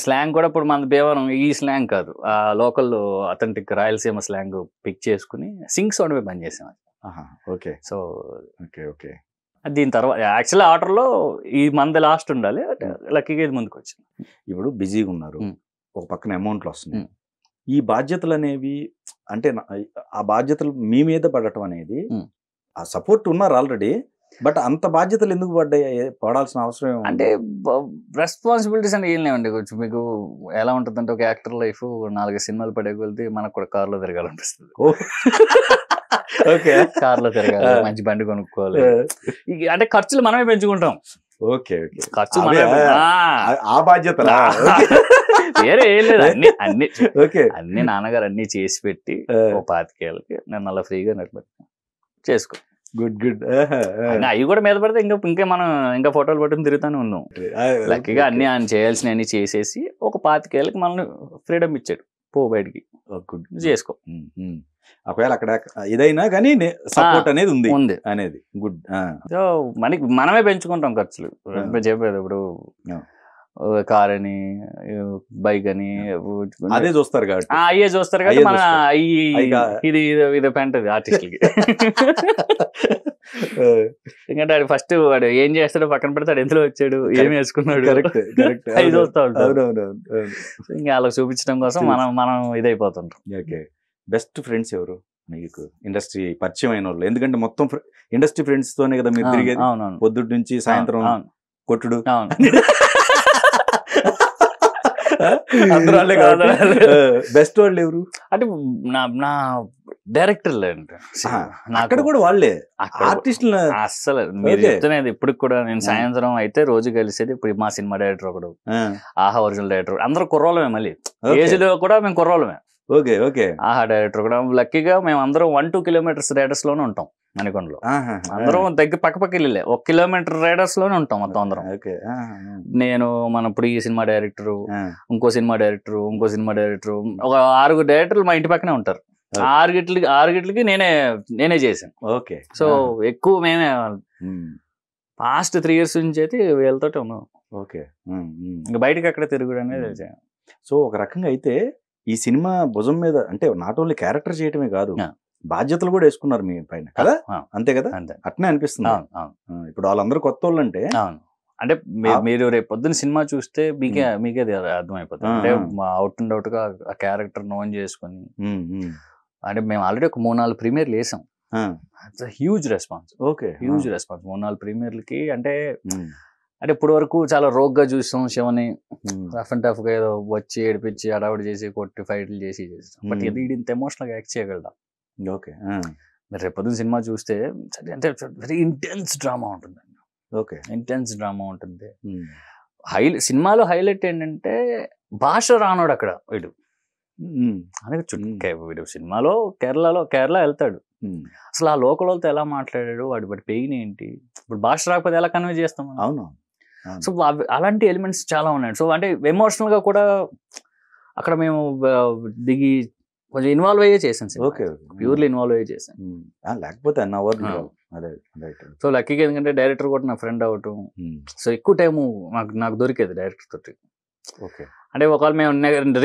స్లాంగ్ కూడా ఇప్పుడు మన భీమవరం ఈ స్లాంగ్ కాదు, ఆ local authentic Rayalaseema slang pick చేసుకుని సింగ్ సౌండ్ పని చేసాం. ఓకే. So okay. ఓకే. దీని తర్వాత యాక్చువల్లీ ఆర్డర్లో ఈ మంత్ లాస్ట్ ఉండాలి, లక్కీగా ఇది ముందుకు వచ్చింది. ఇప్పుడు బిజీగా ఉన్నారు, ఒక పక్కన అమౌంట్లు వస్తున్నాయి, ఈ బాధ్యతలు అనేవి అంటే ఆ బాధ్యతలు మీ మీద పడటం అనేది, ఆ సపోర్ట్ ఉన్నారు ఆల్రెడీ, బట్ అంత బాధ్యతలు ఎందుకు పడాల్సిన అవసరం అంటే రెస్పాన్సిబిలిటీస్ అంటే ఏం లేవండి. కొంచెం మీకు ఎలా ఉంటుందంటే ఒక యాక్టర్ లైఫ్ 4 సినిమాలు పడేకొలితే మనకు కూడా కార్లో తిరగాలనిపిస్తుంది. ఓకే. కార్లో తిరగాలి, మంచి బండి కొనుక్కోవాలి, అంటే ఖర్చులు మనమే పెంచుకుంటాం. ఓకే. ఖర్చు ఆ బాధ్యత వేరే ఏం లేదు. అన్ని నాన్నగారు అన్ని చేసి పెట్టి ఓ 25 ఏళ్ళకి నేను అలా ఫ్రీగా నడిపెట్టాను, చేసుకో. గుడ్. అవి కూడా మీద పడితే ఇంకా మనం ఇంకా ఫోటోలు పట్టుకుని తిరుగుతానే ఉన్నాం. లక్కీగా అన్ని ఆయన చేయాల్సిన అన్ని చేసేసి ఒక 25 ఏళ్ళకి మనల్ని ఫ్రీడమ్ ఇచ్చాడు, పో బయటికి చేసుకో. ఒకవేళ అక్కడ ఏదైనా కానీ సపోర్ట్ అనేది ఉంది అనేది గుడ్. సో మనమే పెంచుకుంటాం ఖర్చులు. చెప్పేది ఇప్పుడు కార్ అని బైక్ అని అదే చూస్తారు కాబట్టి, అయ్యే చూస్తారు కాబట్టి మన ఇది పెంటది ఆర్టిస్టులకి. ఎందుకంటే వాడు ఫస్ట్ వాడు ఏం చేస్తాడో పక్కన పెడతాడు, ఎందులో వచ్చాడు, ఏం వేసుకున్నాడు, అవి చూస్తూ ఉంటాడు. ఇంకా అలా చూపించడం కోసం మనం ఇదైపోతుంటాం. ఓకే. బెస్ట్ ఫ్రెండ్స్ ఎవరు మీకు ఇండస్ట్రీ పరిచయం అయిన వాళ్ళు? ఎందుకంటే మొత్తం ఇండస్ట్రీ ఫ్రెండ్స్ తోనే కదా మీరు తిరిగేది, పొద్దుటి నుంచి సాయంత్రం కొట్టుడు. బెస్ట్ వాళ్ళు ఎవరు అంటే నా డైరెక్టర్లే అంటే అక్కడ కూడా వాళ్ళే ఆర్టిస్టులు. అస్సలు మీరు చెప్తున్నది ఇప్పటికి కూడా నేను సాయంత్రం అయితే రోజు కలిసేది. ఇప్పుడు మా సినిమా డైరెక్టర్ ఒకడు, ఆహా ఒరిజినల్ డైరెక్టర్, అందరూ కుర్రోళ్ళమే, మళ్ళీ ఏజ్ లో కూడా మేము కుర్రోళ్ళమే. ఓకే. ఆహా డైరెక్టర్ కూడా లక్కీగా మేము అందరం 1-2 కిలోమీటర్స్ రేడర్స్ లోనే ఉంటాం మణికొండలో. అందరం దగ్గర పక్క ఇల్లే, 1 కిలోమీటర్ రేడర్స్ లోనే ఉంటాం మొత్తం అందరం. నేను మన ఇప్పుడు ఈ సినిమా డైరెక్టరు, ఇంకో సినిమా డైరెక్టరు, ఇంకో సినిమా డైరెక్టరు, ఒక 6 డైరెక్టర్లు మా ఇంటి పక్కనే ఉంటారు. 6 గంటలకి నేనే చేశాను. ఓకే. సో ఎక్కువ మేమే పాస్ట్ 3 years నుంచి అయితే వీళ్ళతోటి ఉన్నాం. ఓకే. ఇంకా బయటకి అక్కడ తిరుగుడు అనేది. సో ఒక రకంగా అయితే ఈ సినిమా భుజం మీద అంటే నాట్ ఓన్లీ క్యారెక్టర్ చేయటమే కాదు, బాధ్యతలు కూడా వేసుకున్నారు మీ పైన కదా, అంతే కదా? అట్నే అనిపిస్తుంది. ఇప్పుడు వాళ్ళందరూ కొత్త వాళ్ళు అంటే మీరు రేపు పొద్దున్న సినిమా చూస్తే మీకే అర్థమైపోతుంది. అంటే అవుట్ అండ్ అవుట్ గా ఆ క్యారెక్టర్ నోన్ చేసుకుని, అంటే మేము ఆల్రెడీ ఒక 3-4 ప్రీమియర్లు వేసాం. Huge response. Okay. Huge response 3-4 ప్రీమియర్లకి. అంటే ఇప్పటి వరకు చాలా రోగ్గా చూసాం శివని, రఫ్ అండ్ టఫ్ గా ఏదో వచ్చి ఏడిపించి అడావిడి చేసి కొట్టి ఫైట్లు చేసి బట్ ఇది ఇంత ఎమోషనల్ గా యాక్ట్ చేయగలడా? ఓకే. మీరు రేపొద్దున సినిమా చూస్తే అంటే వెరీ ఇంటెన్స్ డ్రామా ఉంటుంది. ఓకే. ఇంటెన్స్ డ్రామా ఉంటుంది. సినిమాలో హైలైట్ ఏంటంటే భాష రానోడు అక్కడ వీడు. వీడు సినిమాలో కేరళ వెళ్తాడు, అసలు ఆ లోకల్ వాళ్ళతో ఎలా మాట్లాడాడు, వాడి పెయిన్ ఏంటి, ఇప్పుడు భాష రాకపోతే ఎలా కన్వే చేస్తాం? అవును. సో అలాంటి ఎలిమెంట్స్ చాలా ఉన్నాయి. సో అంటే ఎమోషనల్ గా కూడా అక్కడ మేము దిగి కొంచెం ఇన్వాల్వ్ అయ్యే చేసాం. ప్యూర్లీ ఇన్వాల్వ్ అయ్యే చేసాం, లేకపోతే సో లక్కీగా ఎందుకంటే డైరెక్టర్ కూడా నా ఫ్రెండ్ అవటం, సో ఎక్కువ టైము నాకు దొరికేది డైరెక్టర్ తోటి. అంటే ఒకవేళ మేము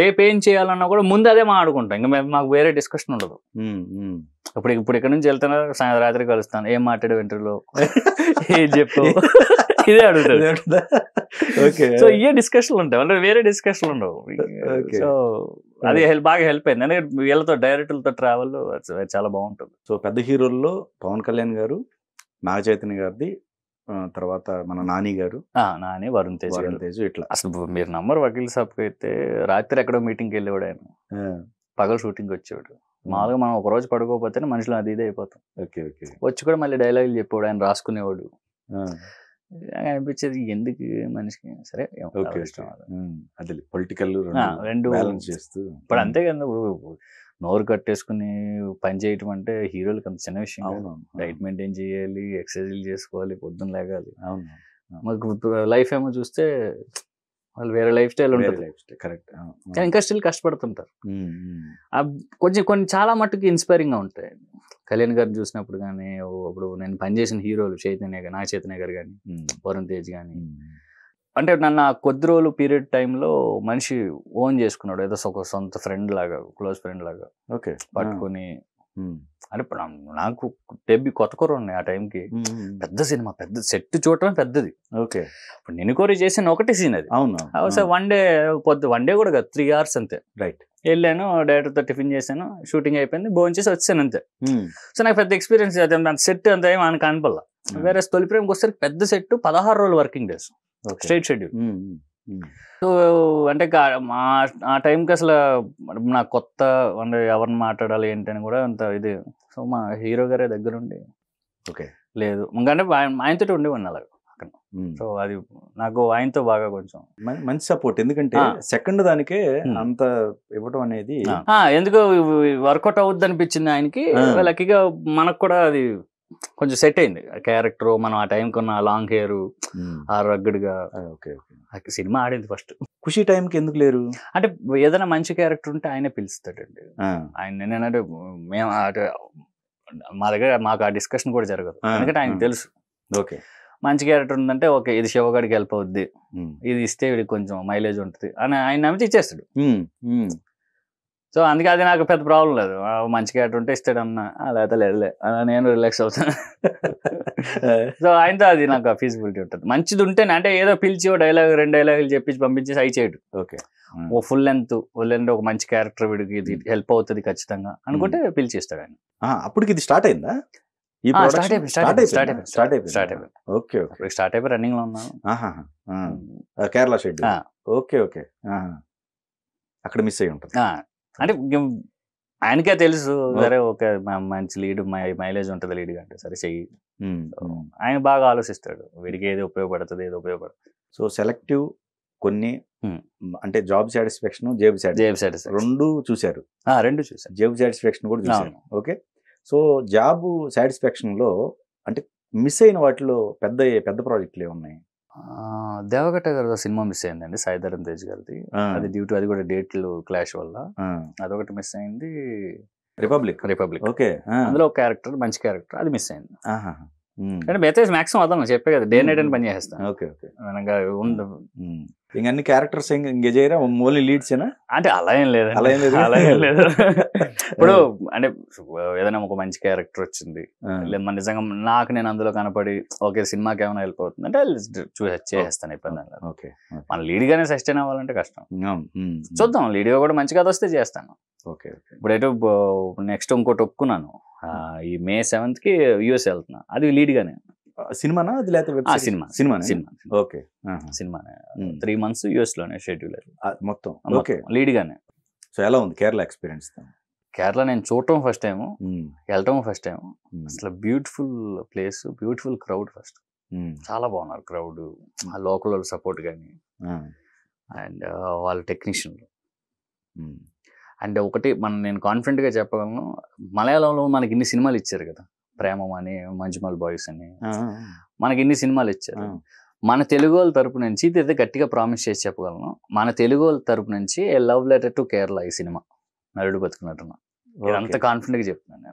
రేపు ఏం చేయాలన్నా కూడా ముందు అదే మాట్లాడుకుంటాం, ఇంకా మాకు వేరే డిస్కషన్ ఉండదు. ఇప్పుడు ఇక్కడ నుంచి వెళ్తాను, రాత్రి కలుస్తాను, ఏం మాట్లాడే ఇంటర్వ్యూలో ఏం చెప్పు, ఇదే అడుగుతాడు. సో ఇవే డిస్కషన్లు ఉంటాయి, అంటే వేరే డిస్కషన్లు ఉండవు. సో అది బాగా హెల్ప్ అయింది. అంటే వీళ్ళతో డైరెక్టర్లతో ట్రావెల్ చాలా బాగుంటుంది. సో పెద్ద హీరోల్లో పవన్ కళ్యాణ్ గారు, నాగ చైతన్య గారిది తర్వాత మన నాని గారు, నాని, వరుణ్ తేజ్ ఇట్లా. అసలు మీరు నంబర్ వకీల్ సాబ్కి అయితే రాత్రి ఎక్కడో మీటింగ్కి వెళ్ళేవాడు ఆయన, పగలు షూటింగ్ వచ్చేవాడు. మామూలుగా మనం ఒక రోజు పడుకోకపోతేనే మనుషులు అది ఇదే అయిపోతాం. వచ్చి కూడా మళ్ళీ డైలాగులు చెప్పేవాడు, ఆయన రాసుకునేవాడు. అనిపించేది ఎందుకు మనిషికి, సరే అది పొలిటికల్ రెండు చేస్తూ. ఇప్పుడు అంతే కదా, ఇప్పుడు నోరు కట్టేసుకుని పని చేయటం అంటే హీరోలకి అంత చిన్న విషయం. డైట్ మెయింటైన్ చేయాలి, ఎక్సర్సైజ్లు చేసుకోవాలి, పొద్దున్న లేగాలి. మాకు లైఫ్ ఏమో చూస్తే వాళ్ళు వేరే లైఫ్ స్టైల్ ఉంటుంది, కరెక్ట్. కానీ ఇంకా స్టిల్ కష్టపడుతుంటారు. కొన్ని చాలా మట్టుకు ఇన్స్పైరింగ్ గా ఉంటాయి. కళ్యాణ్ గారిని చూసినప్పుడు కానీ, ఇప్పుడు నేను పనిచేసిన హీరోలు నాగ చైతన్య గారు కానీ, వరుణ్ తేజ్ కానీ, అంటే నన్ను కొద్ది రోజులు పీరియడ్ టైంలో మనిషి ఓన్ చేసుకున్నాడు, ఏదో ఒక సొంత ఫ్రెండ్ లాగా, క్లోజ్ ఫ్రెండ్ లాగా పట్టుకుని. అంటే నాకు డెబ్యూ కొత్త కూర ఉన్నాయి ఆ టైంకి, పెద్ద సినిమా, పెద్ద సెట్ చూడటం పెద్దది. ఓకే, ఇప్పుడు నేను కోరి చేసిన ఒకటి సీన్ అది. అవును, వన్ డే కూడా కాదు, 3 hours అంతే. రైట్. వెళ్ళాను, డైరెక్టర్తో టిఫిన్ చేశాను, షూటింగ్ అయిపోయింది, భోజనం చేసి వచ్చాను అంతే. సో నాకు పెద్ద ఎక్స్పీరియన్స్ సెట్ అంత ఏమి మనకు అనిపల్లా. వేరే తొలి ప్రేమకి వస్తే పెద్ద సెట్, 16 రోజులు working days, straight schedule. So అంటే ఆ టైంకి అసలు నాకు కొత్త, అంటే ఎవరిని మాట్లాడాలి ఏంటని కూడా అంత ఇది. సో మా హీరో గారే దగ్గరుండి లేదు ఇంకంటే ఆయనతో ఉండేవాడిని అలాగా. సో అది నాకు ఆయనతో బాగా కొంచెం మంచి సపోర్ట్. ఎందుకంటే సెకండ్ దానికే అంత ఇవ్వడం అనేది ఎందుకో వర్కౌట్ అవుద్ది అనిపించింది ఆయనకి. లక్కీగా మనకు కూడా అది కొంచెం సెట్ అయింది క్యారెక్టర్. మనం ఆ టైంకి ఉన్న లాంగ్ హెయిర్, ఆ రగ్గడ్గా సినిమా ఆడింది. ఫస్ట్ ఖుషి టైంకి ఎందుకు లేరు అంటే, ఏదైనా మంచి క్యారెక్టర్ ఉంటే ఆయనే పిలుస్తాడండి. ఆయన నేనంటే మేము మా దగ్గర మాకు ఆ డిస్కషన్ కూడా జరగదు, ఎందుకంటే ఆయనకు తెలుసు మంచి క్యారెక్టర్ ఉందంటే ఓకే ఇది శివగాడికి హెల్ప్ అవుద్ది, ఇది ఇస్తే వీడికి కొంచెం మైలేజ్ ఉంటుంది అని ఆయన నమ్మితే ఇచ్చేస్తాడు. సో అందుకే అది నాకు పెద్ద ప్రాబ్లం లేదు. మంచి క్యారెక్టర్ ఉంటే ఇస్తాడన్నా, లేకపోతే లేదులే నేను రిలాక్స్ అవుతాను. సో ఆయనతో అది నాకు ఫీజిబిలిటీ ఉంటుంది. మంచిది ఉంటేనే, అంటే ఏదో పిలిచి 2 డైలాగులు చెప్పించి పంపించేసి అయి చేయడు. ఓ ఫుల్ లెంత్ ఒక మంచి క్యారెక్టర్ వీడికి ఇది హెల్ప్ అవుతుంది ఖచ్చితంగా అనుకుంటే పిలిచి ఇస్తాడు ఆయన. అప్పటికి ఇది స్టార్ట్ అయిందా? స్టార్ట్ అయిపోయి రన్నింగ్ లో ఉన్నాను. కేరళ షెడ్యూల్. ఓకే, అక్కడ మిస్ అయ్యి ఉంటుంది. అంటే ఆయనకే తెలుసు, సరే ఓకే మంచి లీడ్, మైలేజ్ ఉంటుంది లీడ్ అంటే సరే చెయ్యి. ఆయన బాగా ఆలోచిస్తాడు, వీడికి ఏది ఉపయోగపడుతుంది, ఏది ఉపయోగపడుతుంది. సో సెలెక్టివ్ కొన్ని అంటే జాబ్ సాటిస్ఫాక్షన్, జేబు సాటిస్ఫాక్షన్ రెండు చూశారు. జేబు సాటిస్ఫాక్షన్ కూడా చూశారు. ఓకే, సో జాబ్ సాటిస్ఫాక్షన్ లో అంటే మిస్ అయిన వాటిలో పెద్ద ప్రాజెక్టులు ఏమున్నాయి? దేవగట్ట గారి సినిమా మిస్ అయిందండి, సాయిధరమ్ తేజ్ గారిది. అది డ్యూ టు అది కూడా డేట్లు క్లాష్ వల్ల అదొకటి మిస్ అయింది. రిపబ్లిక్. ఓకే, అందులో ఒక క్యారెక్టర్, మంచి క్యారెక్టర్, అది మిస్ అయింది. అంటే మిగతా మాక్సిమం అదన్నా చెప్పే కదా, డే నైట్ అని పని చేస్తాను. అన్ని క్యారెక్టర్స్ ఎంగేజ్ అయ్యారా, ఓన్లీ లీడ్స్ ఏనా? అంటే అలా ఏం లేదు. ఇప్పుడు అంటే ఏదైనా ఒక మంచి క్యారెక్టర్ వచ్చింది, మన నిజంగా నాకు నేను అందులో కనపడి ఓకే సినిమాకి ఏమైనా హెల్ప్ అవుతుంది అంటే చేసేస్తాను, ఇబ్బంది. మన లీడ్ గానే సస్టైన్ అవ్వాలంటే కష్టం. చూద్దాం, లీడ్ గా కూడా మంచి కథ వస్తే చేస్తాను. ఇప్పుడు ఎటు నెక్స్ట్ ఇంకోటి ఒప్పుకున్నాను, ఈ May 7th కి US వెళ్తున్నా, అది లీడ్ గానే. సినిమానా అది లేకపోతే సినిమా? ఓకే, సినిమానే. 3 months US లోనే షెడ్యూల్ మొత్తం. ఓకే, లీడ్ గానే. సో ఎలా ఉంది కేరళ ఎక్స్పీరియన్స్? కేరళ నేను చూడటం ఫస్ట్ టైం, వెళ్ళటం ఫస్ట్ టైం. అసలు beautiful place, beautiful crowd. First చాలా బాగున్నారు క్రౌడ్, ఆ లోకల్ వాళ్ళ సపోర్ట్ కానీ, అండ్ వాళ్ళ టెక్నీషియన్లు. అండ్ ఒకటి నేను కాన్ఫిడెంట్గా చెప్పగలను, మలయాళంలో మనకి ఇన్ని సినిమాలు ఇచ్చారు కదా, ప్రేమం అని, మంజుమల్ బాయ్స్ అని, మనకి ఇన్ని సినిమాలు ఇచ్చారు. మన తెలుగు వాళ్ళ తరపు నుంచి ఇది గట్టిగా ప్రామిస్ చేసి చెప్పగలను, మన తెలుగు వాళ్ళ తరపు నుంచి ఏ లవ్ లెటర్ టు కేరళ ఈ సినిమా నరుడు బతుకున్నట్టున్నా, అంత కాన్ఫిడెంట్ గా చెప్తున్నాను.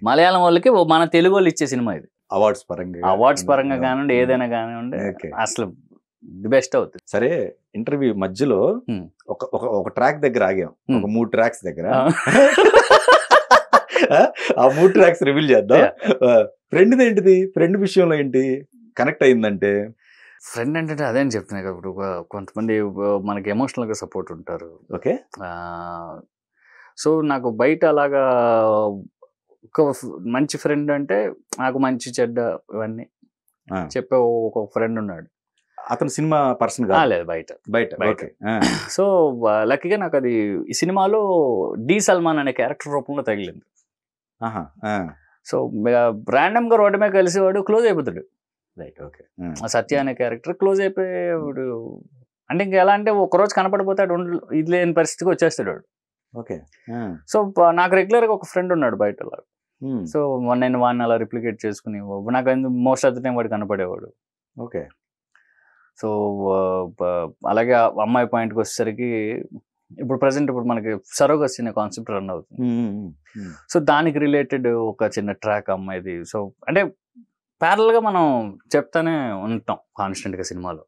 మలయాళం వాళ్ళకి మన తెలుగు వాళ్ళు ఇచ్చే సినిమా ఇది. అవార్డ్స్ పరంగా కానివ్వండి, ఏదైనా కానివ్వండి, అసలు ది బెస్ట్ అవుతుంది. సరే, ఇంటర్వ్యూ మధ్యలో ఒక ట్రాక్ దగ్గర ఆగాం, ఒక 3 ట్రాక్స్ దగ్గర. ఆ 3 ట్రాక్స్ రివీల్ చేద్దాం. ఫ్రెండ్ ఏంటిది? ఫ్రెండ్ విషయంలో ఏంటి కనెక్ట్ అయిందంటే? ఫ్రెండ్ అంటే అదే అని చెప్తున్నాయి కదా, ఇప్పుడు కొంతమంది మనకి ఎమోషనల్ గా సపోర్ట్ ఉంటారు. ఓకే, సో నాకు బయట అలాగా ఒక మంచి ఫ్రెండ్ అంటే నాకు మంచి చెడ్డ ఇవన్నీ చెప్పే ఒక ఫ్రెండ్ ఉన్నాడు. అతను సినిమా పర్సన్ లేదు, బయట. ఓకే. సో లక్కీగా నాకు అది ఈ సినిమాలో డి సల్మాన్ అనే క్యారెక్టర్ రూపంలో తగిలింది. సో ర్యాండమ్ గా రోడ్డు మీద కలిసేవాడు, క్లోజ్ అయిపోతాడు. Right, okay. సత్య అనే క్యారెక్టర్ క్లోజ్ అయిపోయాడు. అంటే ఇంకా ఎలా అంటే ఒకరోజు కనపడిపోతాడు, ఇది లేని పరిస్థితికి వచ్చేస్తాడు వాడు. ఓకే. సో నాకు రెగ్యులర్ గా ఒక ఫ్రెండ్ ఉన్నాడు బయట. సో నేను వాడిని అలా రిప్లికేట్ చేసుకుని, నాకు మోస్ట్ ఆఫ్ ద టైం వాడు కనపడేవాడు. ఓకే. సో అలాగే అమ్మాయి పాయింట్కి వచ్చేసరికి ఇప్పుడు ప్రజెంట్ మనకి సరోగసి అనే కాన్సెప్ట్ రన్ అవుతుంది. సో దానికి రిలేటెడ్ ఒక చిన్న ట్రాక్ అమ్మాయిది. సో అంటే ప్యారల్ గా మనం చెప్తానే ఉంటాం కాన్స్టెంట్ గా సినిమాలో.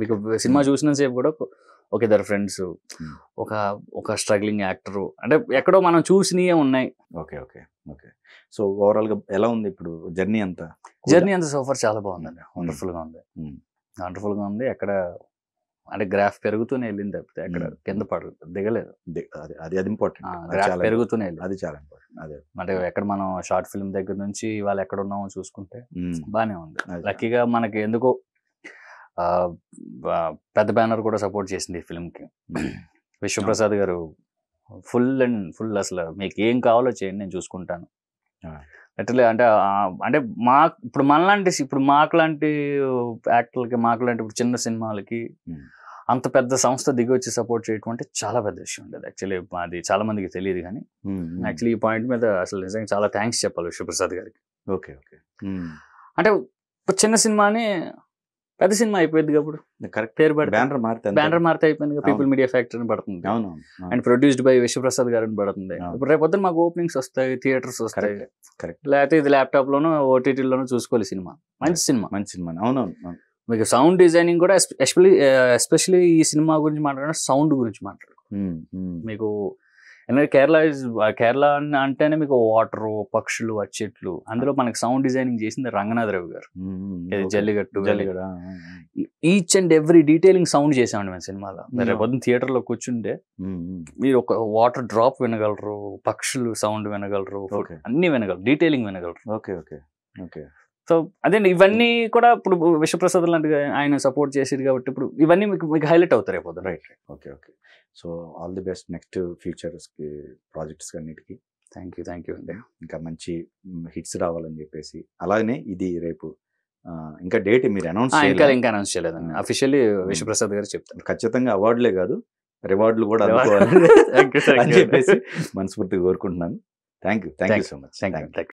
మీకు సినిమా చూసిన సేపు కూడా ఒక ఇద్దరు ఫ్రెండ్స్, ఒక స్ట్రగ్లింగ్ యాక్టర్, అంటే ఎక్కడో మనం చూసినవే ఉన్నాయి. Okay, okay, okay. So overall గా ఎలా ఉంది ఇప్పుడు జర్నీ అంతా? జర్నీ అంతా సోఫర్ చాలా బాగుందండి, వండర్ఫుల్ గా ఉంది. వండర్ఫుల్ గా ఉంది. ఎక్కడ అంటే గ్రాఫ్ పెరుగుతూనే వెళ్ళింది తప్పితే ఎక్కడ కింద దిగలేదు. అది ఇంపార్టెంట్. గ్రాఫ్ పెరుగుతూనే వెళ్ళింది, అది చాలా ఇంపార్టెంట్. అదే అంటే ఎక్కడ మనం షార్ట్ ఫిల్మ్ దగ్గర నుంచి ఇవాళ ఎక్కడ ఉన్నామో చూసుకుంటే బానే ఉంది. లక్కీగా మనకి ఎందుకో పెద్ద బ్యానర్ కూడా సపోర్ట్ చేసింది ఈ ఫిల్మ్ కి. విశ్వప్రసాద్ గారు ఫుల్ అండ్ ఫుల్, అసలు మీకు ఏం కావాలో చేయండి, నేను చూసుకుంటాను. అట్లే అంటే అంటే ఇప్పుడు మనలాంటి, ఇప్పుడు మాకులాంటి యాక్టర్లకి, మాకులాంటి ఇప్పుడు చిన్న సినిమాలకి అంత పెద్ద సంస్థ దిగి వచ్చి సపోర్ట్ చేయటం అంటే చాలా పెద్ద విషయం ఉండేది. యాక్చువల్లీ అది చాలా మందికి తెలియదు, కానీ యాక్చువల్లీ ఈ పాయింట్ మీద అసలు నిజంగా చాలా థ్యాంక్స్ చెప్పాలి విశ్వప్రసాద్ గారికి. Okay, okay. అంటే చిన్న సినిమాని పెద్ద సినిమా అయిపోయింది కాబట్టి కరెక్ట్ పేరు బ్యానర్ మారితే అయిపోయింది. పీపుల్ మీడియా ఫ్యాక్టరీ అని పడుతుంది, అండ్ ప్రొడ్యూస్డ్ బై విశ్వప్రసాద్ గారు అని పడుతుంది. ఇప్పుడు రేపు పొద్దున మాకు ఓపెనింగ్స్ వస్తాయి, థియేటర్స్ వస్తాయి, లేకపోతే ఇది ల్యాప్టాప్ లోనో ఓటీటీలోనూ చూసుకోవాలి సినిమా. మంచి సినిమా. అవునవును. మీకు సౌండ్ డిజైనింగ్ కూడా ఎస్పెషల్లీ ఈ సినిమా గురించి మాట్లాడాలి, సౌండ్ గురించి మాట్లాడు. మీకు కేరళ అంటేనే మీకు వాటర్, పక్షులు, చెట్లు, అందులో మనకి సౌండ్ డిజైనింగ్ చేసింది రంగనాథ్ రావు గారు. జల్లిగట్టు, each and every detailing sound చేసామండి మేము సినిమాలో. రేపు పొద్దున్న థియేటర్ లో కూర్చుంటే మీరు ఒక వాటర్ డ్రాప్ వినగలరు, పక్షులు సౌండ్ వినగలరు, అన్ని వినగలరు, డీటెయిలింగ్ వినగలరు. Okay, okay, okay. సో అదే ఇవన్నీ కూడా ఇప్పుడు విశ్వప్రసాద్ లాంటి ఆయన సపోర్ట్ చేసేది కాబట్టి ఇప్పుడు ఇవన్నీ మీకు హైలైట్ అవుతారు రేపు. Right. Okay, okay. So all the best next ఫ్యూచర్స్కి, ప్రాజెక్ట్స్ అన్నిటికీ. థ్యాంక్ యూ అండి. ఇంకా మంచి హిట్స్ రావాలని చెప్పేసి. అలాగనే ఇది రేపు ఇంకా డేట్ మీరు అనౌన్స్ ఇంకా అనౌన్స్ చేయలేదండి అఫీషియల్లీ. విశ్వప్రసాద్ గారు చెప్తాను, ఖచ్చితంగా అవార్డులే కాదు రివార్డులు కూడా అందుకోవాలి అని చెప్పేసి మనస్ఫూర్తిగా కోరుకుంటున్నాను. Thank you so much.